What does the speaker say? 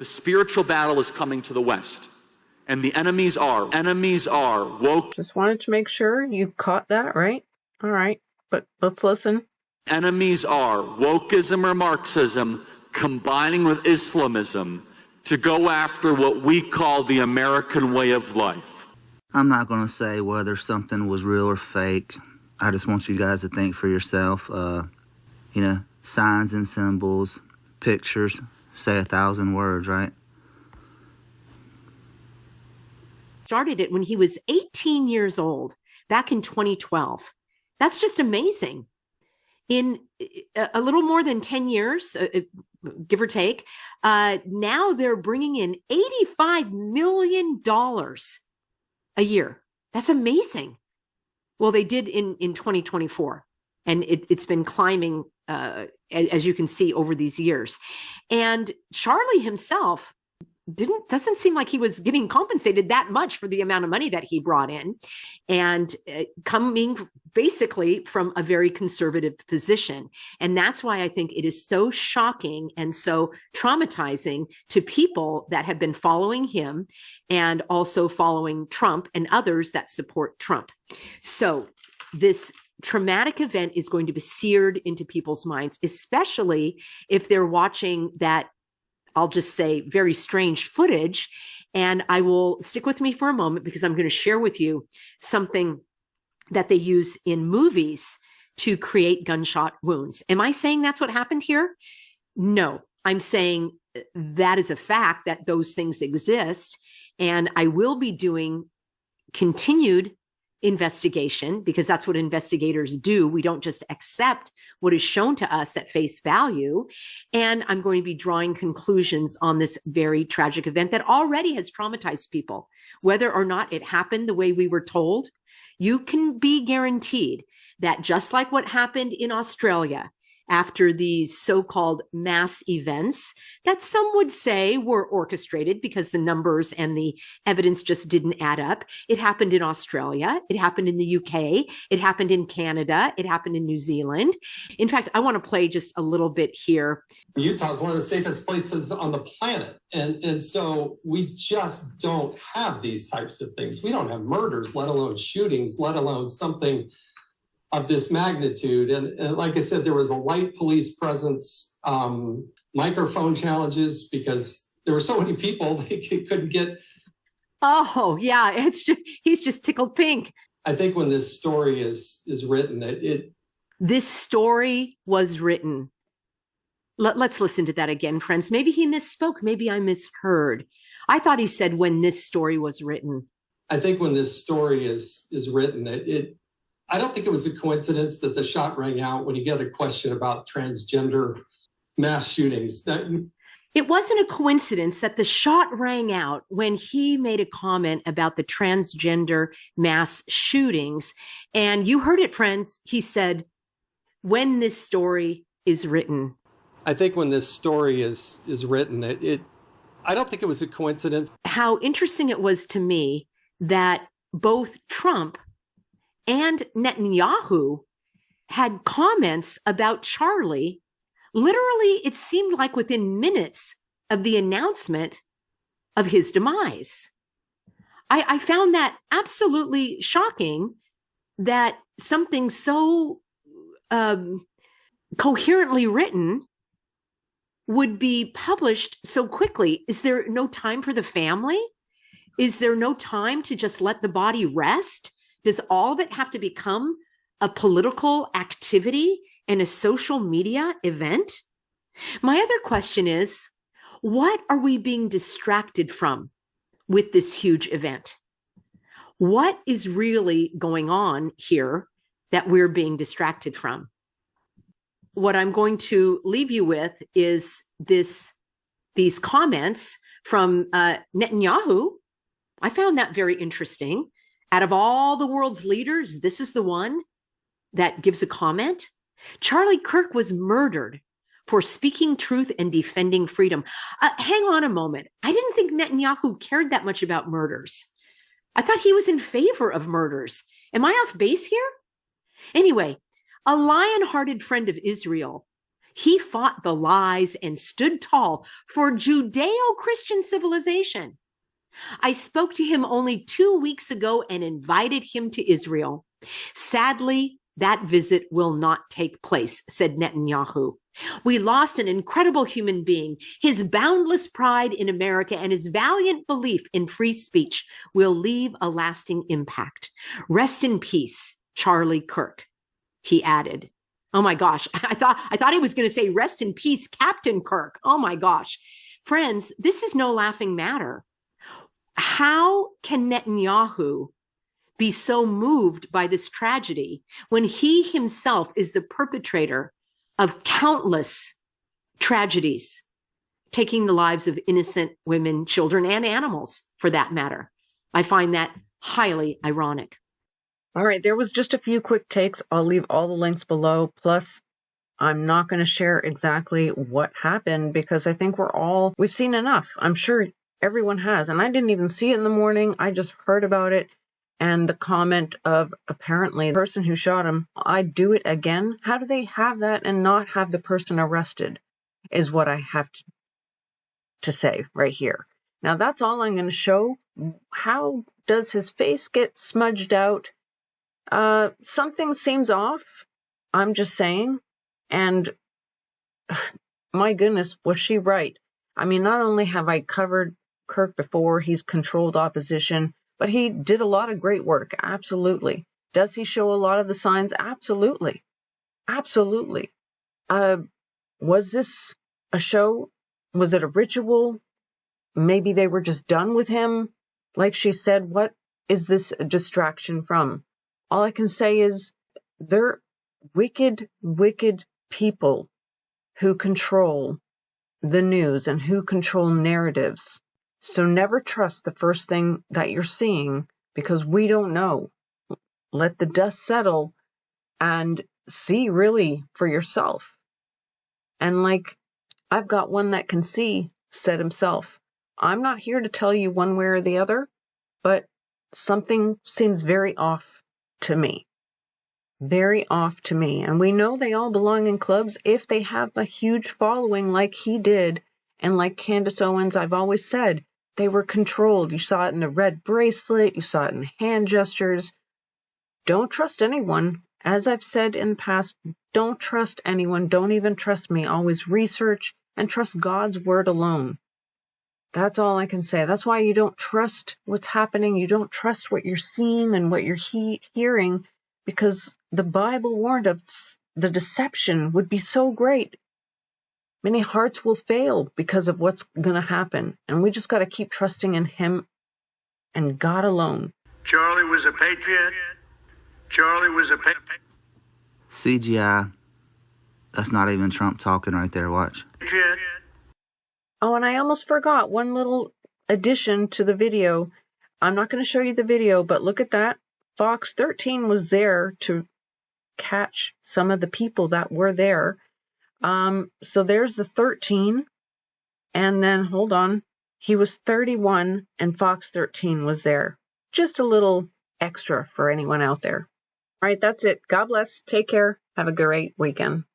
The spiritual battle is coming to the West. And the enemies are woke. Just wanted to make sure you caught that, right? All right, but let's listen. Enemies are wokeism or Marxism combining with Islamism to go after what we call the American way of life. I'm not going to say whether something was real or fake. I just want you guys to think for yourself. Signs and symbols, pictures, say 1,000 words, right? Started it when he was 18 years old, back in 2012. That's just amazing. In a little more than 10 years, give or take, now they're bringing in $85 million a year. That's amazing. Well, they did in 2024, and it's been climbing, as you can see, over these years. And Charlie himself doesn't seem like he was getting compensated that much for the amount of money that he brought in, and coming basically from a very conservative position. And that's why I think it is so shocking and so traumatizing to people that have been following him and also following Trump and others that support Trump. So this traumatic event is going to be seared into people's minds, especially if they're watching that, I'll just say, very strange footage. And I will stick with me for a moment because I'm going to share with you something that they use in movies to create gunshot wounds. Am I saying that's what happened here? No, I'm saying that is a fact that those things exist. And I will be doing continued investigation because that's what investigators do. We don't just accept what is shown to us at face value. And I'm going to be drawing conclusions on this very tragic event that already has traumatized people. Whether or not it happened the way we were told, you can be guaranteed that just like what happened in Australia after these so-called mass events that some would say were orchestrated because the numbers and the evidence just didn't add up. It happened in Australia. It happened in the UK. It happened in Canada. It happened in New Zealand. In fact, I want to play just a little bit here. Utah is one of the safest places on the planet. And so we just don't have these types of things. We don't have murders, let alone shootings, let alone something of this magnitude. And like I said, there was a light police presence, microphone challenges because there were so many people they couldn't get. Oh, yeah, he's just tickled pink. I think when this story is written, This story was written. Let's listen to that again, friends. Maybe he misspoke. Maybe I misheard. I thought he said when this story was written. I think when this story is written, I don't think it was a coincidence that the shot rang out when you get a question about transgender mass shootings. It wasn't a coincidence that the shot rang out when he made a comment about the transgender mass shootings. And you heard it, friends. He said, when this story is written. I think when this story is written, I don't think it was a coincidence. How interesting it was to me that both Trump and Netanyahu had comments about Charlie. Literally, it seemed like within minutes of the announcement of his demise. I found that absolutely shocking that something so coherently written would be published so quickly. Is there no time for the family? Is there no time to just let the body rest? Does all of it have to become a political activity and a social media event? My other question is, what are we being distracted from with this huge event? What is really going on here that we're being distracted from? What I'm going to leave you with is these comments from Netanyahu. I found that very interesting. Out of all the world's leaders, this is the one that gives a comment. Charlie Kirk was murdered for speaking truth and defending freedom. Hang on a moment. I didn't think Netanyahu cared that much about murders. I thought he was in favor of murders. Am I off base here? Anyway, a lion-hearted friend of Israel He fought the lies and stood tall for Judeo-Christian civilization. I spoke to him only 2 weeks ago and invited him to Israel. Sadly, that visit will not take place, said Netanyahu. We lost an incredible human being. His boundless pride in America and his valiant belief in free speech will leave a lasting impact. Rest in peace, Charlie Kirk, he added. Oh my gosh, I thought he was going to say rest in peace, Captain Kirk. Oh my gosh. Friends, this is no laughing matter. How can Netanyahu be so moved by this tragedy when he himself is the perpetrator of countless tragedies, taking the lives of innocent women, children, and animals for that matter? I find that highly ironic. All right, there was just a few quick takes. I'll leave all the links below. Plus, I'm not going to share exactly what happened because I think we've seen enough. I'm sure everyone has. And I didn't even see it in the morning. I just heard about it. And the comment of apparently the person who shot him, I'd do it again. How do they have that and not have the person arrested is what I have to say right here. Now, that's all I'm going to show. How does his face get smudged out? Something seems off. I'm just saying. And my goodness, was she right? I mean, not only have I covered Kirk before, he's controlled opposition, but he did a lot of great work. Absolutely. Does he show a lot of the signs? Absolutely. Absolutely. Was this a show? Was it a ritual? Maybe they were just done with him. Like she said, what is this a distraction from? All I can say is they're wicked, wicked people who control the news and who control narratives. So never trust the first thing that you're seeing because we don't know. Let the dust settle and see really for yourself. And like I've got one that can see, said himself. I'm not here to tell you one way or the other, but something seems very off to me. Very off to me. And we know they all belong in clubs if they have a huge following like he did. And like Candace Owens, I've always said, they were controlled. You saw it in the red bracelet. You saw it in hand gestures. Don't trust anyone. As I've said in the past, don't trust anyone. Don't even trust me. Always research and trust God's word alone. That's all I can say. That's why you don't trust what's happening. You don't trust what you're seeing and what you're hearing, because the Bible warned us the deception would be so great. Many hearts will fail because of what's going to happen. And we just got to keep trusting in him and God alone. Charlie was a patriot. Charlie was a CGI. That's not even Trump talking right there. Watch. patriot. Oh, and I almost forgot one little addition to the video. I'm not going to show you the video, but look at that. Fox 13 was there to catch some of the people that were there. So there's the 13. And then, hold on, he was 31 and Fox 13 was there. Just a little extra for anyone out there. All right, that's it. God bless. Take care. Have a great weekend.